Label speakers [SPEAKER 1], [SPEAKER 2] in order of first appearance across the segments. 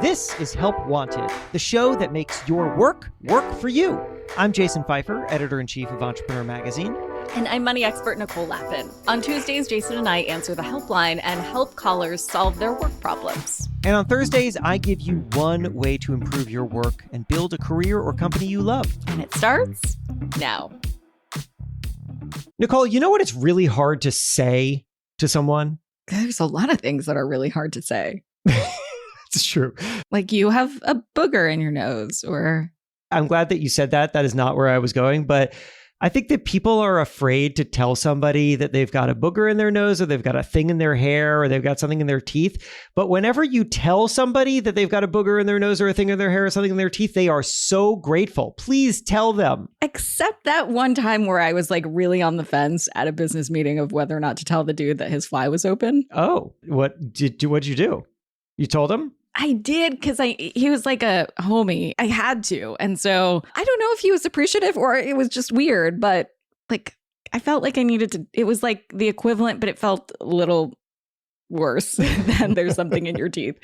[SPEAKER 1] This is Help Wanted, the show that makes your work work for you. I'm Jason Pfeiffer, editor-in-chief of Entrepreneur Magazine.
[SPEAKER 2] And I'm money expert Nicole. On Tuesdays, Jason and I answer the helpline and help callers solve their work problems.
[SPEAKER 1] And on Thursdays, I give you one way to improve your work and build a career or company you love.
[SPEAKER 2] And it starts now.
[SPEAKER 1] Nicole, you know what it's really hard to say to someone?
[SPEAKER 2] There's a lot of things that are really hard to say.
[SPEAKER 1] It's true.
[SPEAKER 2] Like you have a booger in your nose, or...
[SPEAKER 1] I'm glad that you said that. That is not where I was going, but I think that people are afraid to tell somebody that they've got a booger in their nose or they've got a thing in their hair or they've got something in their teeth. But whenever you tell somebody that they've got a booger in their nose or a thing in their hair or something in their teeth, they are so grateful. Please tell them.
[SPEAKER 2] Except that one time where I was like really on the fence at a business meeting of whether or not to tell the dude that his fly was open.
[SPEAKER 1] Oh, what'd you do? You told him?
[SPEAKER 2] I did, because he was like a homie. I had to. And so I don't know if he was appreciative or it was just weird, but like I felt like I needed to. It was like the equivalent, but it felt a little worse than there's something in your teeth.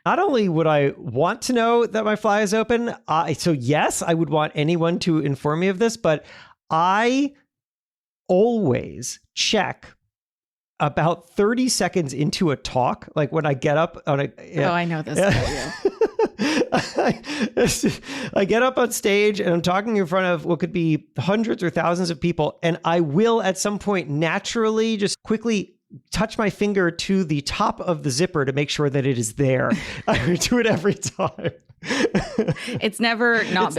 [SPEAKER 1] Not only would I want to know that my fly is open, so yes, I would want anyone to inform me of this, but I always check about 30 seconds into a talk, like when I get up on a...
[SPEAKER 2] Oh, I know this about
[SPEAKER 1] you. I get up on stage and I'm talking in front of what could be hundreds or thousands of people. And I will at some point naturally just quickly touch my finger to the top of the zipper to make sure that it is there. I do it every time.
[SPEAKER 2] It's never not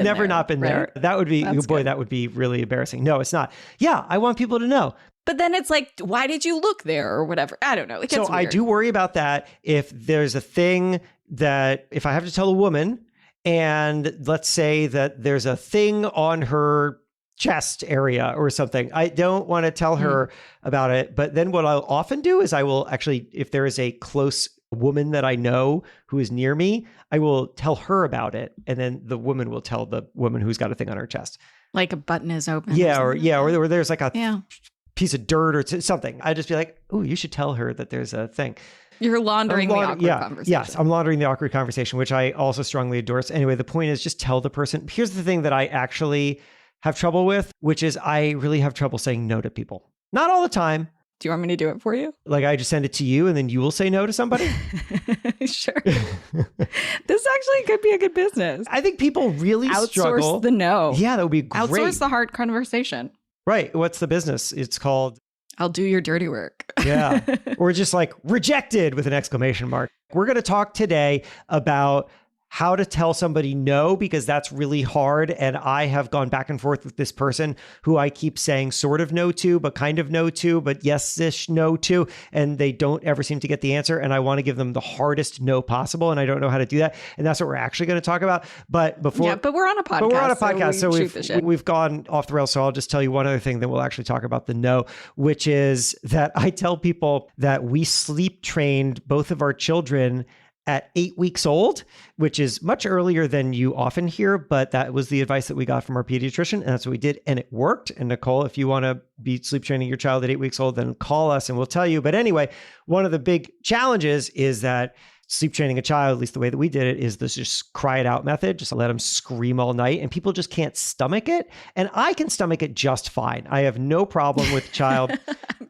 [SPEAKER 2] been
[SPEAKER 1] there. That would be, that would be really embarrassing. No, it's not. Yeah, I want people to know.
[SPEAKER 2] But then it's like, why did you look there or whatever? I don't know. It gets weird.
[SPEAKER 1] I do worry about that. If there's a thing that, if I have to tell a woman, and let's say that there's a thing on her chest area or something, I don't want to tell her about it. But then what I'll often do is I will actually, if there is a close woman that I know who is near me, I will tell her about it. And then the woman will tell the woman who's got a thing on her chest.
[SPEAKER 2] Like a button is open.
[SPEAKER 1] Yeah. Or there's like a piece of dirt or something. I'd just be like, oh, you should tell her that there's a thing.
[SPEAKER 2] You're laundering the awkward conversation.
[SPEAKER 1] Yes, I'm laundering the awkward conversation, which I also strongly endorse. Anyway, the point is just tell the person. Here's the thing that I actually have trouble with, which is I really have trouble saying no to people. Not all the time.
[SPEAKER 2] Do you want me to do it for you?
[SPEAKER 1] Like I just send it to you and then you will say no to somebody?
[SPEAKER 2] Sure. This actually could be a good business.
[SPEAKER 1] I think people really struggle.
[SPEAKER 2] Outsource the no.
[SPEAKER 1] Yeah, that would be great.
[SPEAKER 2] Outsource the hard conversation.
[SPEAKER 1] Right. What's the business? It's called...
[SPEAKER 2] I'll do your dirty work.
[SPEAKER 1] Yeah. Or just like rejected with an exclamation mark. We're going to talk today about how to tell somebody no, because that's really hard. And I have gone back and forth with this person who I keep saying sort of no to, but kind of no to, but yes-ish no to. And they don't ever seem to get the answer. And I want to give them the hardest no possible. And I don't know how to do that. And that's what we're actually going to talk about. But before...
[SPEAKER 2] Yeah, but we're on a podcast.
[SPEAKER 1] So we've gone off the rails. So I'll just tell you one other thing, then we'll actually talk about the no, which is that I tell people that we sleep trained both of our children at 8 weeks old, which is much earlier than you often hear, but that was the advice that we got from our pediatrician, and that's what we did, and it worked. And Nicole, if you want to be sleep training your child at 8 weeks old, then call us and we'll tell you. But anyway, one of the big challenges is that sleep training a child, at least the way that we did it, is this just cry it out method. Just let them scream all night, and people just can't stomach it. And I can stomach it just fine. I have no problem with a child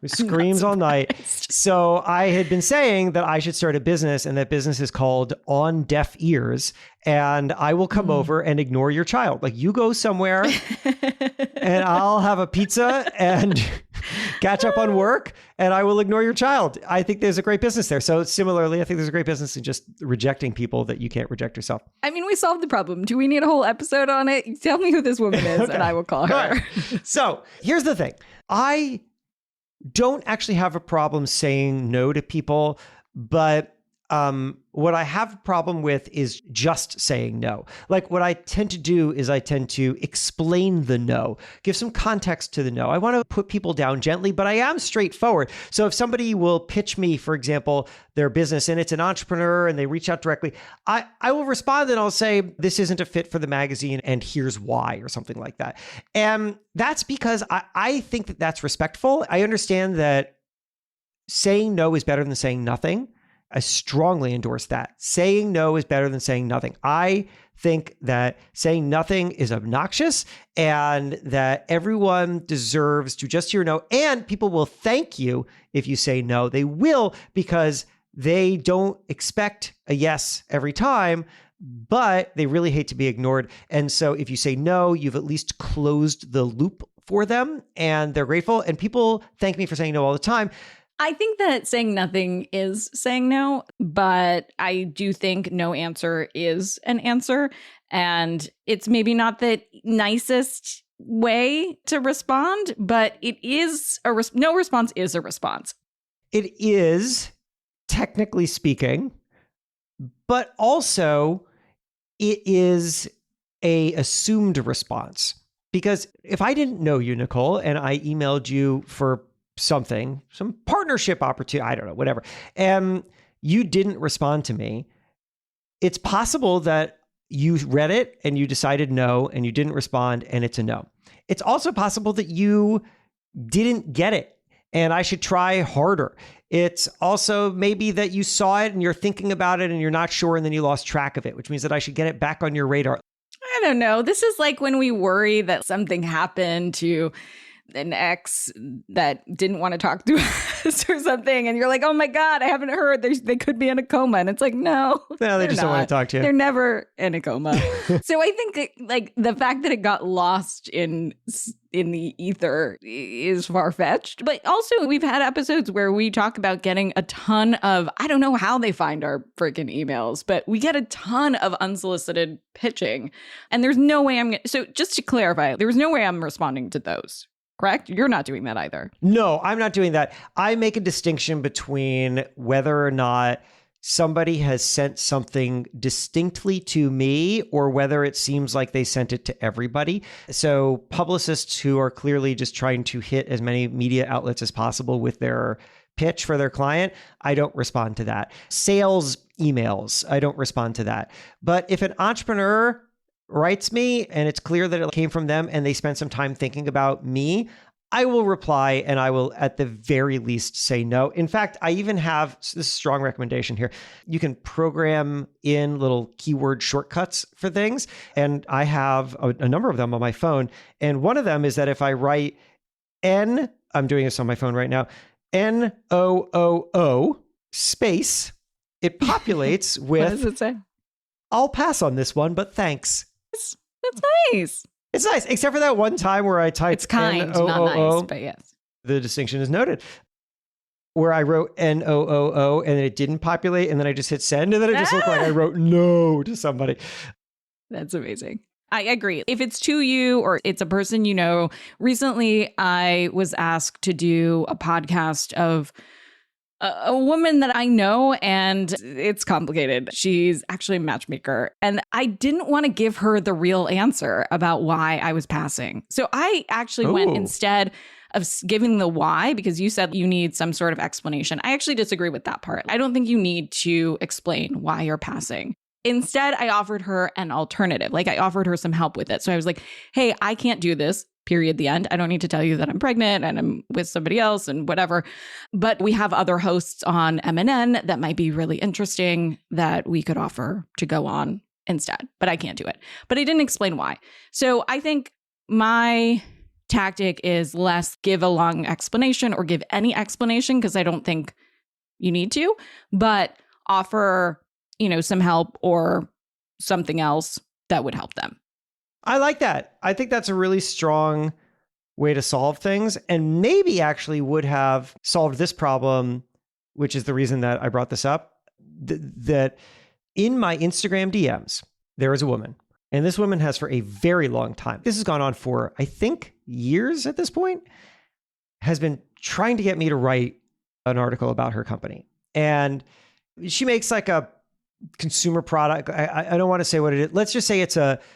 [SPEAKER 1] who screams all night. So I had been saying that I should start a business, and that business is called On Deaf Ears. And I will come over and ignore your child. Like you go somewhere and I'll have a pizza and catch up on work, and I will ignore your child. I think there's a great business there. So similarly, I think there's a great business in just rejecting people that you can't reject yourself.
[SPEAKER 2] I mean, we solved the problem. Do we need a whole episode on it? Tell me who this woman is and I will call her.
[SPEAKER 1] Right. So here's the thing. I don't actually have a problem saying no to people, but what I have a problem with is just saying no. Like what I tend to do is I tend to explain the no, give some context to the no. I want to put people down gently, but I am straightforward. So if somebody will pitch me, for example, their business and it's an entrepreneur and they reach out directly, I will respond and I'll say, this isn't a fit for the magazine and here's why, or something like that. And that's because I think that that's respectful. I understand that saying no is better than saying nothing. I strongly endorse that. Saying no is better than saying nothing. I think that saying nothing is obnoxious and that everyone deserves to just hear no. And people will thank you if you say no. They will, because they don't expect a yes every time, but they really hate to be ignored. And so if you say no, you've at least closed the loop for them and they're grateful. And people thank me for saying no all the time.
[SPEAKER 2] I think that saying nothing is saying no, but I do think no answer is an answer. And it's maybe not the nicest way to respond, but it is no response is a response.
[SPEAKER 1] It is, technically speaking, but also it is a assumed response. Because if I didn't know you, Nicole, and I emailed you for something, some partnership opportunity, I don't know, whatever, and you didn't respond to me, it's possible that you read it and you decided no, and you didn't respond, and it's a no. It's also possible that you didn't get it and I should try harder. It's also maybe that you saw it and you're thinking about it and you're not sure, and then you lost track of it, which means that I should get it back on your radar.
[SPEAKER 2] I don't know. This is like when we worry that something happened to an ex that didn't want to talk to us or something. And you're like, oh my God, I haven't heard. They could be in a coma. And it's like, no,
[SPEAKER 1] they just don't want to talk to you.
[SPEAKER 2] They're never in a coma. So I think that, like, the fact that it got lost in the ether is far-fetched. But also we've had episodes where we talk about getting a ton of, I don't know how they find our freaking emails, but we get a ton of unsolicited pitching. And there's no way so just to clarify, there was no way I'm responding to those. Correct? You're not doing that either.
[SPEAKER 1] No, I'm not doing that. I make a distinction between whether or not somebody has sent something distinctly to me or whether it seems like they sent it to everybody. So publicists who are clearly just trying to hit as many media outlets as possible with their pitch for their client, I don't respond to that. Sales emails, I don't respond to that. But if an entrepreneur writes me and it's clear that it came from them and they spent some time thinking about me, I will reply and I will at the very least say no. In fact, I even have this strong recommendation here. You can program in little keyword shortcuts for things. And I have a number of them on my phone. And one of them is that if I write I'm doing this on my phone right now, NOOO space, it populates with,
[SPEAKER 2] what does it say?
[SPEAKER 1] I'll pass on this one, but thanks.
[SPEAKER 2] That's nice.
[SPEAKER 1] It's nice, except for that one time where I typed
[SPEAKER 2] it's kind, not nice, but yes.
[SPEAKER 1] The distinction is noted. Where I wrote NOOO and it didn't populate, and then I just hit send, and then it just looked like I wrote no to somebody.
[SPEAKER 2] That's amazing. I agree. If it's to you or it's a person you know, recently I was asked to do a podcast of a woman that I know, and it's complicated. She's actually a matchmaker, and I didn't want to give her the real answer about why I was passing. So I actually went instead of giving the why, because you said you need some sort of explanation. I actually disagree with that part. I don't think you need to explain why you're passing. Instead, I offered her an alternative. Like, I offered her some help with it. So I was like, hey, I can't do this. Period. The end. I don't need to tell you that I'm pregnant and I'm with somebody else and whatever. But we have other hosts on MNN that might be really interesting that we could offer to go on instead. But I can't do it. But I didn't explain why. So I think my tactic is less give a long explanation or give any explanation, because I don't think you need to, but offer, some help or something else that would help them.
[SPEAKER 1] I like that. I think that's a really strong way to solve things, and maybe actually would have solved this problem, which is the reason that I brought this up, that in my Instagram DMs, there is a woman, and this woman has for a very long time, this has gone on for, I think, years at this point, has been trying to get me to write an article about her company. And she makes like a consumer product. I don't want to say what it is. Let's just say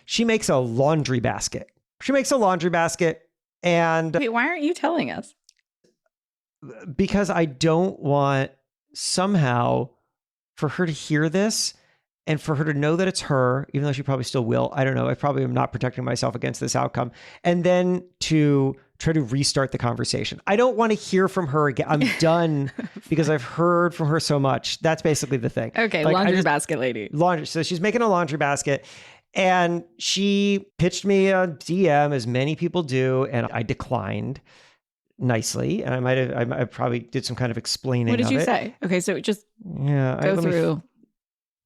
[SPEAKER 1] she makes a laundry basket. She makes a laundry basket. And
[SPEAKER 2] wait, why aren't you telling us?
[SPEAKER 1] Because I don't want somehow for her to hear this and for her to know that it's her, even though she probably still will. I don't know. I probably am not protecting myself against this outcome. And then to try to restart the conversation. I don't want to hear from her again. I'm done because I've heard from her so much. That's basically the thing.
[SPEAKER 2] Okay,
[SPEAKER 1] Like,
[SPEAKER 2] laundry basket lady.
[SPEAKER 1] Laundry. So she's making a laundry basket and she pitched me a DM, as many people do, and I declined nicely. And I probably did some kind of explaining.
[SPEAKER 2] What did
[SPEAKER 1] of
[SPEAKER 2] you
[SPEAKER 1] it.
[SPEAKER 2] say? Okay, so just
[SPEAKER 1] Yeah,
[SPEAKER 2] go through.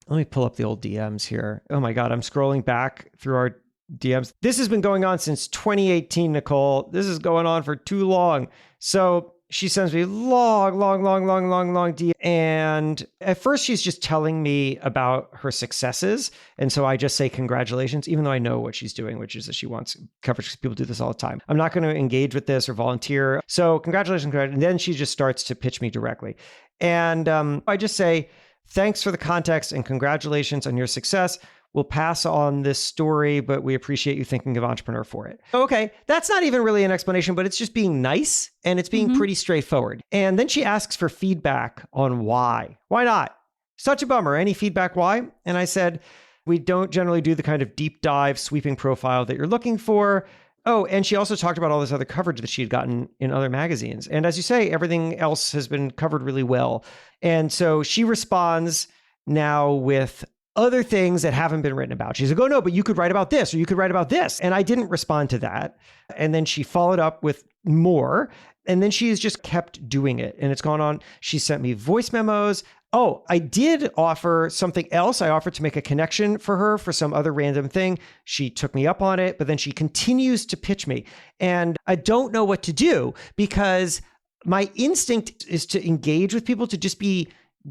[SPEAKER 1] Let me pull up the old DMs here. Oh my God, I'm scrolling back through our DMs. This has been going on since 2018, Nicole. This is going on for too long. So she sends me long DM. And at first she's just telling me about her successes. And so I just say congratulations, even though I know what she's doing, which is that she wants coverage because people do this all the time. I'm not going to engage with this or volunteer. So congratulations. And then she just starts to pitch me directly. And I just say, thanks for the context and congratulations on your success. We'll pass on this story, but we appreciate you thinking of Entrepreneur for it. Okay, that's not even really an explanation, but it's just being nice and it's being pretty straightforward. And then she asks for feedback on why. Why not? Such a bummer. Any feedback why? And I said, we don't generally do the kind of deep dive sweeping profile that you're looking for. Oh, and she also talked about all this other coverage that she had gotten in other magazines. And as you say, everything else has been covered really well. And so she responds now with other things that haven't been written about. She's like, oh no, but you could write about this or you could write about this. And I didn't respond to that. And then she followed up with more. And then she's just kept doing it. And it's gone on. She sent me voice memos. Oh, I did offer something else. I offered to make a connection for her for some other random thing. She took me up on it, but then she continues to pitch me. And I don't know what to do because my instinct is to engage with people, to just be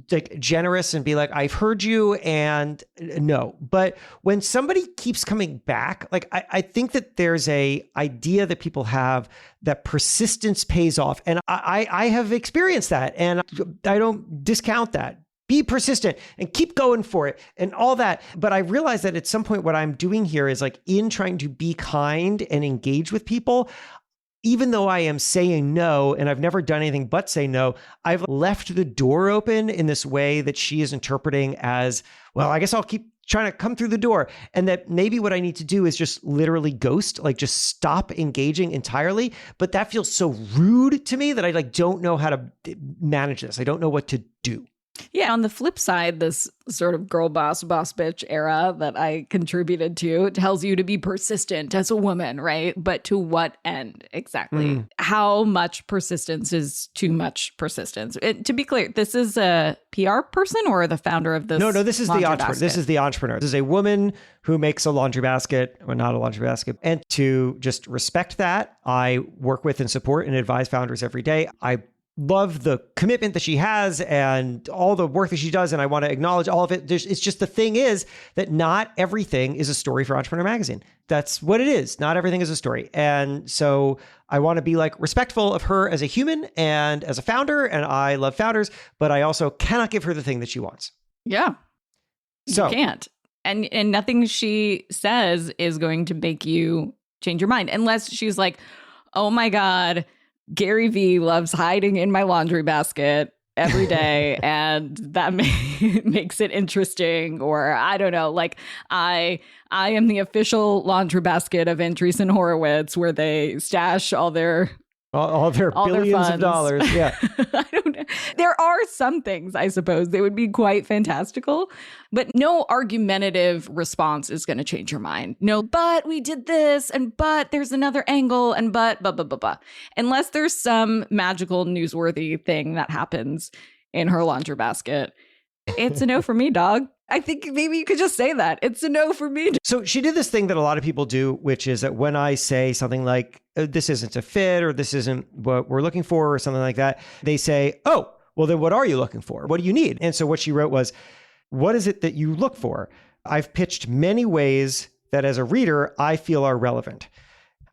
[SPEAKER 1] like generous and be like, I've heard you and no. But when somebody keeps coming back, like I think that there's a idea that people have that persistence pays off. And I have experienced that and I don't discount that. Be persistent and keep going for it and all that. But I realize that at some point what I'm doing here is like in trying to be kind and engage with people, even though I am saying no, and I've never done anything but say no, I've left the door open in this way that she is interpreting as, well, I guess I'll keep trying to come through the door. And that maybe what I need to do is just literally ghost, like just stop engaging entirely. But that feels so rude to me that I like don't know how to manage this. I don't know what to do.
[SPEAKER 2] Yeah, on the flip side, this sort of girl boss bitch era that I contributed to tells you to be persistent as a woman, right? But to what end exactly? How much persistence is too much persistence? To be clear, this is a PR person or the founder of this?
[SPEAKER 1] No, this is the entrepreneur.
[SPEAKER 2] basket?
[SPEAKER 1] This is the entrepreneur. This is a woman who makes a laundry basket, or not a laundry basket. And to just respect that, I work with and support and advise founders every day. I love the commitment that she has and all the work that she does. And I want to acknowledge all of it. It's just the thing is that not everything is a story for Entrepreneur Magazine. That's what it is. Not everything is a story. And so I want to be like respectful of her as a human and as a founder. And I love founders, but I also cannot give her the thing that she wants.
[SPEAKER 2] Yeah.
[SPEAKER 1] So
[SPEAKER 2] you can't. And nothing she says is going to make you change your mind unless she's like, oh my God, Gary Vee loves hiding in my laundry basket every day and that makes it interesting. Or I don't know, like I am the official laundry basket of Andreessen Horowitz where they stash all their
[SPEAKER 1] billions of dollars. Yeah.
[SPEAKER 2] I don't know. There are some things, I suppose, they would be quite fantastical, but no argumentative response is going to change your mind. No, but we did this and but there's another angle and but. Unless there's some magical newsworthy thing that happens in her laundry basket. It's a no for me, dog. I think maybe you could just say that. It's a no for me.
[SPEAKER 1] So she did this thing that a lot of people do, which is that when I say something like, this isn't a fit or this isn't what we're looking for or something like that, they say, oh, well, then what are you looking for? What do you need? And so what she wrote was, what is it that you look for? I've pitched many ways that as a reader, I feel are relevant.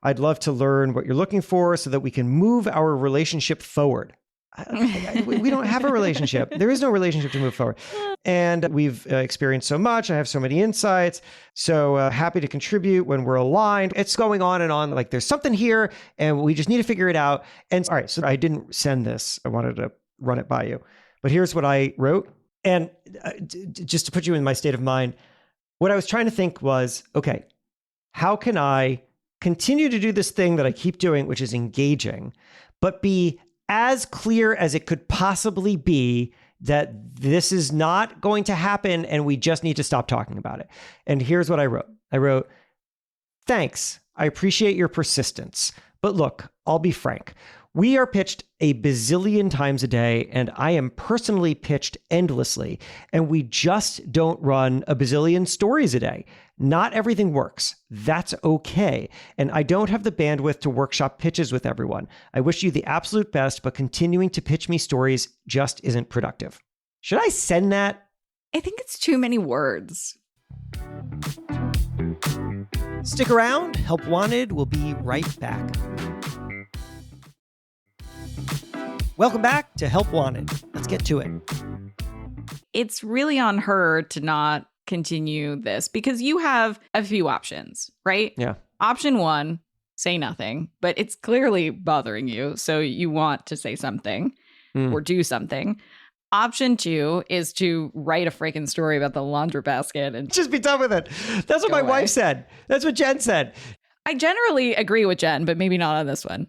[SPEAKER 1] I'd love to learn what you're looking for so that we can move our relationship forward. We don't have a relationship. There is no relationship to move forward. And we've experienced so much. I have so many insights. So happy to contribute when we're aligned. It's going on and on. Like there's something here and we just need to figure it out. And all right, so I didn't send this. I wanted to run it by you. But here's what I wrote. And just to put you in my state of mind, what I was trying to think was, okay, how can I continue to do this thing that I keep doing, which is engaging, but be as clear as it could possibly be that this is not going to happen and we just need to stop talking about it. And here's what I wrote. I wrote, thanks. I appreciate your persistence. But look, I'll be frank. We are pitched a bazillion times a day, and I am personally pitched endlessly, and we just don't run a bazillion stories a day. Not everything works. That's okay. And I don't have the bandwidth to workshop pitches with everyone. I wish you the absolute best, but continuing to pitch me stories just isn't productive. Should I send that?
[SPEAKER 2] I think it's too many words.
[SPEAKER 1] Stick around. Help Wanted will be right back. Welcome back to Help Wanted. Let's get to it.
[SPEAKER 2] It's really on her to not continue this because you have a few options, right?
[SPEAKER 1] Yeah.
[SPEAKER 2] Option one, say nothing, but it's clearly bothering you. So you want to say something or do something. Option two is to write a freaking story about the laundry basket and
[SPEAKER 1] just be done with it. That's what my wife said. That's what Jen said.
[SPEAKER 2] I generally agree with Jen, but maybe not on this one.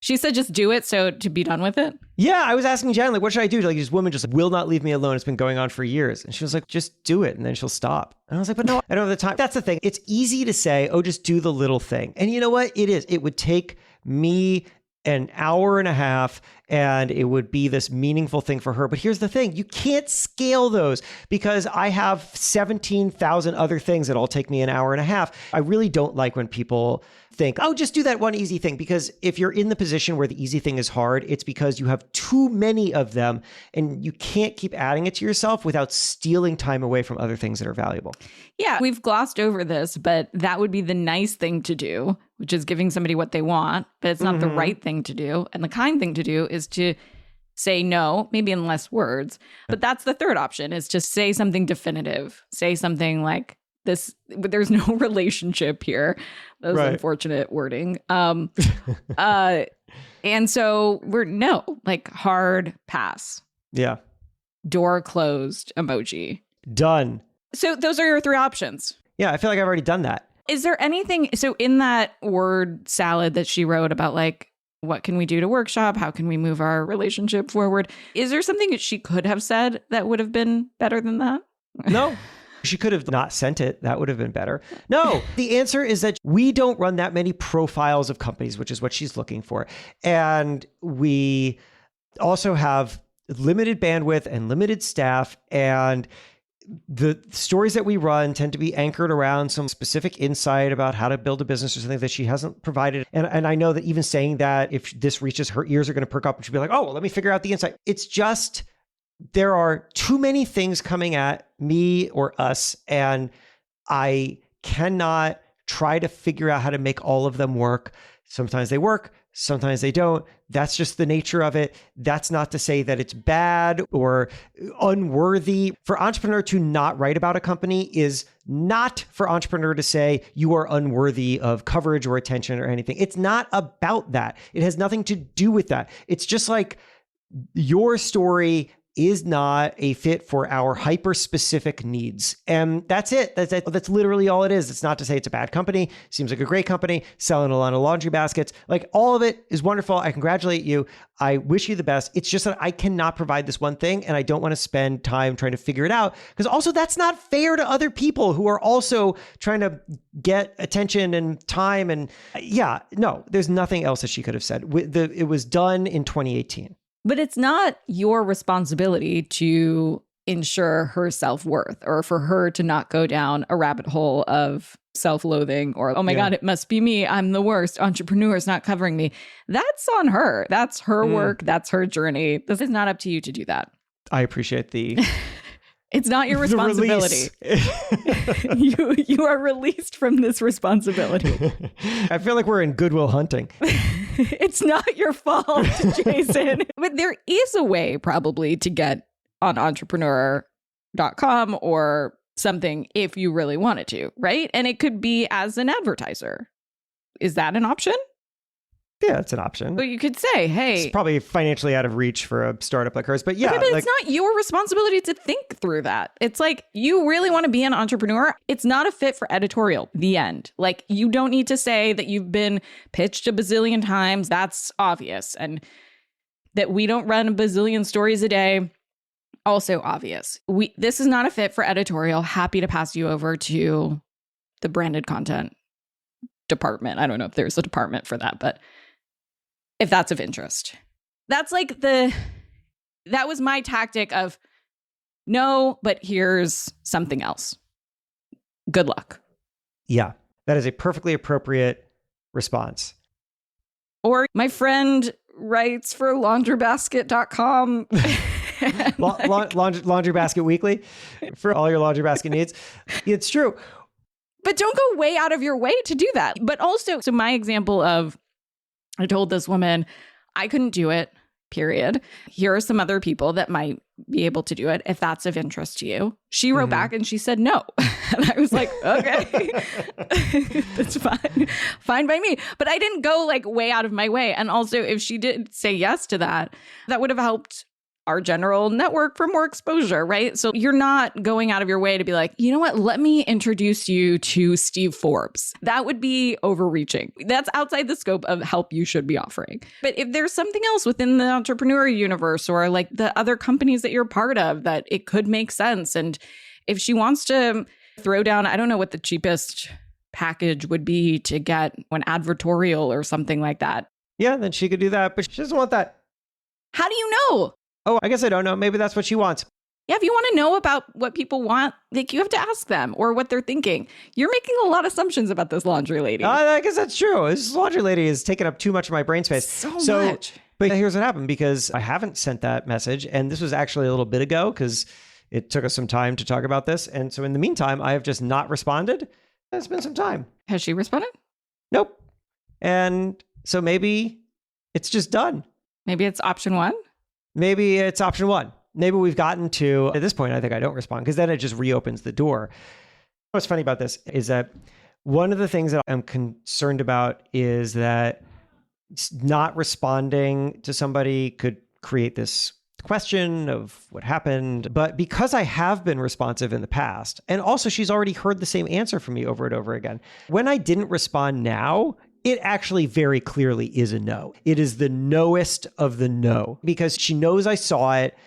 [SPEAKER 2] She said just do it, so to be done with it?
[SPEAKER 1] Yeah, I was asking Jen, like, what should I do? Like, this woman just will not leave me alone. It's been going on for years. And she was like, just do it, and then she'll stop. And I was like, but no, I don't have the time. That's the thing. It's easy to say, oh, just do the little thing. And you know what? It is. It would take me an hour and a half, and it would be this meaningful thing for her. But here's the thing. You can't scale those because I have 17,000 other things that all take me an hour and a half. I really don't like when people think, oh, just do that one easy thing. Because if you're in the position where the easy thing is hard, it's because you have too many of them and you can't keep adding it to yourself without stealing time away from other things that are valuable.
[SPEAKER 2] Yeah, we've glossed over this, but that would be the nice thing to do, which is giving somebody what they want, but it's not the right thing to do. And the kind thing to do is to say no, maybe in less words. But that's the third option, is to say something definitive. Say something like, this, there's no relationship here. That was unfortunate wording. And so we're no, like hard pass.
[SPEAKER 1] Yeah.
[SPEAKER 2] Door closed emoji.
[SPEAKER 1] Done.
[SPEAKER 2] So those are your three options.
[SPEAKER 1] Yeah, I feel like I've already done that.
[SPEAKER 2] Is there anything, so in that word salad that she wrote about like, what can we do to workshop? How can we move our relationship forward? Is there something that she could have said that would have been better than that?
[SPEAKER 1] No. She could have not sent it. That would have been better. No, the answer is that we don't run that many profiles of companies, which is what she's looking for. And we also have limited bandwidth and limited staff. And the stories that we run tend to be anchored around some specific insight about how to build a business or something that she hasn't provided. And I know that even saying that, if this reaches her ears are going to perk up and she'll be like, oh, well, let me figure out the insight. It's just, there are too many things coming at me or us, and I cannot try to figure out how to make all of them work. Sometimes they work, sometimes they don't. That's just the nature of it. That's not to say that it's bad or unworthy. For Entrepreneur to not write about a company is not for Entrepreneur to say you are unworthy of coverage or attention or anything. It's not about that. It has nothing to do with that. It's just like your story is not a fit for our hyper-specific needs. And that's it. That's literally all it is. It's not to say it's a bad company. Seems like a great company, selling a lot of laundry baskets. Like, all of it is wonderful. I congratulate you. I wish you the best. It's just that I cannot provide this one thing, and I don't want to spend time trying to figure it out, because also that's not fair to other people who are also trying to get attention and time. And yeah, no, there's nothing else that she could have said. It was done in 2018.
[SPEAKER 2] But it's not your responsibility to ensure her self-worth or for her to not go down a rabbit hole of self-loathing or, oh my God, it must be me. I'm the worst. Entrepreneur is not covering me. That's on her. That's her work. That's her journey. This is not up to you to do that.
[SPEAKER 1] I appreciate the...
[SPEAKER 2] It's not your responsibility. You are released from this responsibility.
[SPEAKER 1] I feel like we're in Goodwill Hunting.
[SPEAKER 2] It's not your fault, Jason. But there is a way probably to get on entrepreneur.com or something if you really wanted to, right? And it could be as an advertiser. Is that an option?
[SPEAKER 1] Yeah, it's an option.
[SPEAKER 2] But you could say, hey,
[SPEAKER 1] it's probably financially out of reach for a startup like hers. But yeah,
[SPEAKER 2] okay, but it's not your responsibility to think through that. It's like, you really want to be an entrepreneur. It's not a fit for editorial. The end. Like, you don't need to say that you've been pitched a bazillion times. That's obvious. And that we don't run a bazillion stories a day. Also obvious. This is not a fit for editorial. Happy to pass you over to the branded content department. I don't know if there's a department for that, but if that's of interest. That's like that was my tactic of, no, but here's something else. Good luck.
[SPEAKER 1] Yeah, that is a perfectly appropriate response.
[SPEAKER 2] Or my friend writes for laundrybasket.com.
[SPEAKER 1] Laundry Basket Weekly for all your laundry basket needs. It's true.
[SPEAKER 2] But don't go way out of your way to do that. But also, so my example of, I told this woman, I couldn't do it, period. Here are some other people that might be able to do it if that's of interest to you. She wrote back and she said no. And I was like, okay, that's fine. Fine by me. But I didn't go like way out of my way. And also, if she did say yes to that, that would have helped our general network for more exposure, right? So you're not going out of your way to be like, you know what, let me introduce you to Steve Forbes. That would be overreaching. That's outside the scope of help you should be offering. But if there's something else within the entrepreneur universe or like the other companies that you're part of that it could make sense. And if she wants to throw down, I don't know what the cheapest package would be to get an advertorial or something like that.
[SPEAKER 1] Yeah, then she could do that, but she doesn't want that.
[SPEAKER 2] How do you know?
[SPEAKER 1] Oh, I guess I don't know. Maybe that's what she wants.
[SPEAKER 2] Yeah, if you want to know about what people want, like, you have to ask them or what they're thinking. You're making a lot of assumptions about this laundry lady.
[SPEAKER 1] I guess that's true. This laundry lady is taking up too much of my brain space.
[SPEAKER 2] So much.
[SPEAKER 1] But here's what happened, because I haven't sent that message. And this was actually a little bit ago because it took us some time to talk about this. And so in the meantime, I have just not responded. It's been some time.
[SPEAKER 2] Has she responded?
[SPEAKER 1] Nope. And so maybe it's just done.
[SPEAKER 2] Maybe it's option one.
[SPEAKER 1] Maybe it's option one. Maybe we've gotten to, at this point, I think I don't respond because then it just reopens the door. What's funny about this is that one of the things that I'm concerned about is that not responding to somebody could create this question of what happened. But because I have been responsive in the past, and also she's already heard the same answer from me over and over again, when I didn't respond now, it actually very clearly is a no. It is the knowest of the no, because she knows I saw it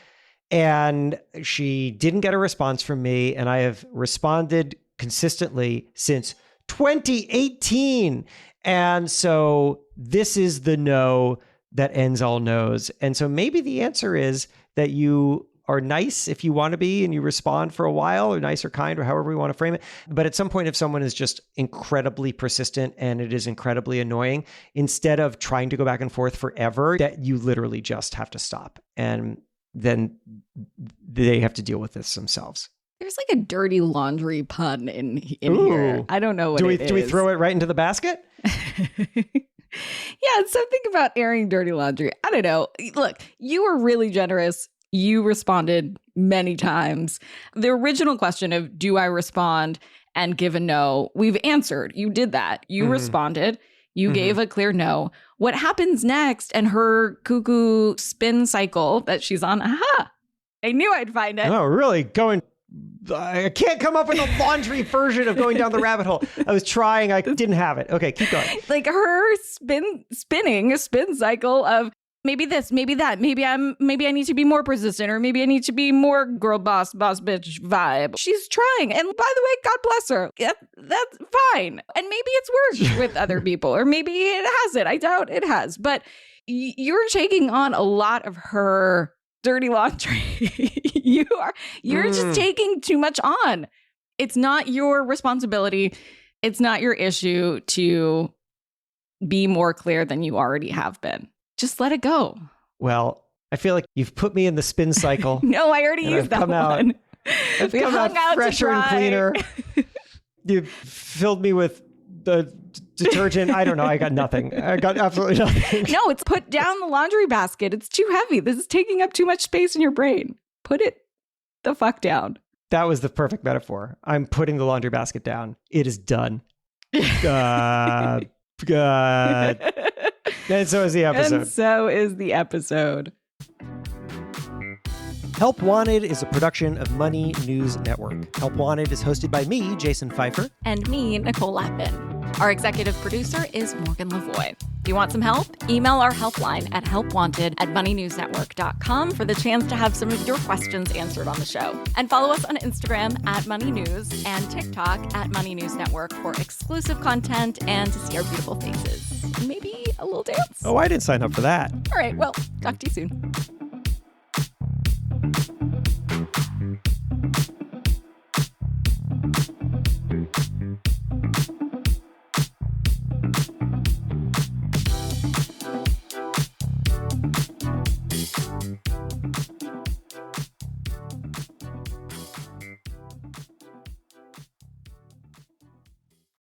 [SPEAKER 1] and she didn't get a response from me. And I have responded consistently since 2018. And so this is the no that ends all no's. And so maybe the answer is that you are nice if you want to be and you respond for a while, or nice or kind, or however we want to frame it. But at some point, if someone is just incredibly persistent and it is incredibly annoying, instead of trying to go back and forth forever, that you literally just have to stop. And then they have to deal with this themselves.
[SPEAKER 2] There's like a dirty laundry pun in here. I don't know what it is.
[SPEAKER 1] Do we throw it right into the basket?
[SPEAKER 2] Yeah, it's something about airing dirty laundry. I don't know. Look, you were really generous. You responded many times. The original question of, do I respond and give a no? We've answered. You did that. You responded. You gave a clear no. What happens next and her cuckoo spin cycle that she's on? Aha! I knew I'd find it.
[SPEAKER 1] Oh, really? I can't come up with a laundry version of going down the rabbit hole. I was trying. I didn't have it. Okay, keep going.
[SPEAKER 2] Like her spinning a spin cycle of maybe this, maybe that, maybe I need to be more persistent, or maybe I need to be more girl boss bitch vibe. She's trying. And by the way, God bless her. That's fine. And maybe it's worked with other people, or maybe it hasn't. I doubt it has. But you're taking on a lot of her dirty laundry. You're just taking too much on. It's not your responsibility. It's not your issue to be more clear than you already have been. Just let it go.
[SPEAKER 1] Well, I feel like you've put me in the spin cycle.
[SPEAKER 2] No, I already used that one.
[SPEAKER 1] I've come out fresher and cleaner. You've filled me with the detergent. I don't know. I got nothing. I got absolutely nothing.
[SPEAKER 2] No, it's put down the laundry basket. It's too heavy. This is taking up too much space in your brain. Put it the fuck down.
[SPEAKER 1] That was the perfect metaphor. I'm putting the laundry basket down. It is done. And so is the episode.
[SPEAKER 2] And so is the episode.
[SPEAKER 1] Help Wanted is a production of Money News Network. Help Wanted is hosted by me, Jason Pfeiffer.
[SPEAKER 2] And me, Nicole Lappin. Our executive producer is Morgan Lavoie. If you want some help, email our helpline at helpwanted@moneynewsnetwork.com for the chance to have some of your questions answered on the show. And follow us on Instagram at Money News and TikTok at Money News Network for exclusive content and to see our beautiful faces. And maybe a little dance.
[SPEAKER 1] Oh, I didn't sign up for that.
[SPEAKER 2] All right, well, talk to you soon.